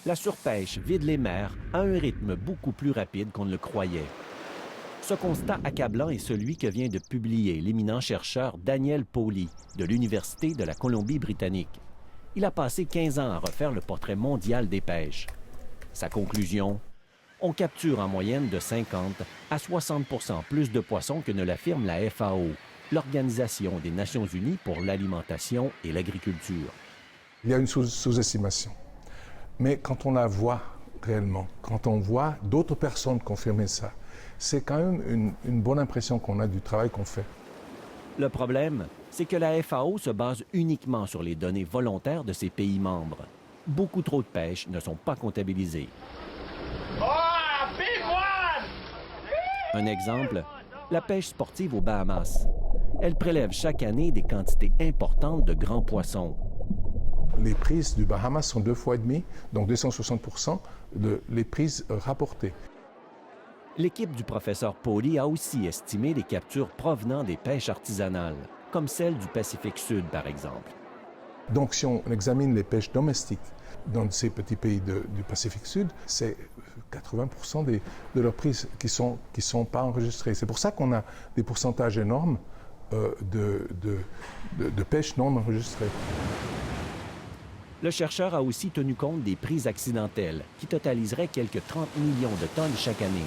La surpêche vide les mers à un rythme beaucoup plus rapide qu'on ne le croyait. Ce constat accablant est celui que vient de publier l'éminent chercheur Daniel Pauly de l'Université de la Colombie-Britannique. Il a passé 15 ans à refaire le portrait mondial des pêches. Sa conclusion? On capture en moyenne de 50 à 60 % plus de poissons que ne l'affirme la FAO, l'Organisation des Nations unies pour l'alimentation et l'agriculture. Il y a une sous-estimation. Mais quand on la voit réellement, quand on voit d'autres personnes confirmer ça, c'est quand même une bonne impression qu'on a du travail qu'on fait. Le problème, c'est que la FAO se base uniquement sur les données volontaires de ses pays membres. Beaucoup trop de pêches ne sont pas comptabilisées. Un exemple, la pêche sportive aux Bahamas. Elle prélève chaque année des quantités importantes de grands poissons. Les prises du Bahamas sont 2,5 fois, donc 260 % les prises rapportées. L'équipe du professeur Pauly a aussi estimé les captures provenant des pêches artisanales, comme celle du Pacifique Sud, par exemple. Donc, si on examine les pêches domestiques dans ces petits pays du Pacifique Sud, c'est 80 % de leurs prises qui sont pas enregistrées. C'est pour ça qu'on a des pourcentages énormes de pêche non enregistrée. Le chercheur a aussi tenu compte des prises accidentelles, qui totaliseraient quelques 30 millions de tonnes chaque année.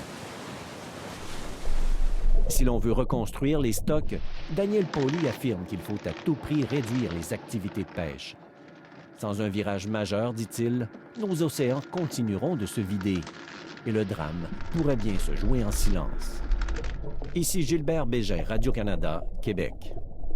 Si l'on veut reconstruire les stocks, Daniel Pauly affirme qu'il faut à tout prix réduire les activités de pêche. Sans un virage majeur, dit-il, nos océans continueront de se vider et le drame pourrait bien se jouer en silence. Ici Gilbert Bégin, Radio-Canada, Québec.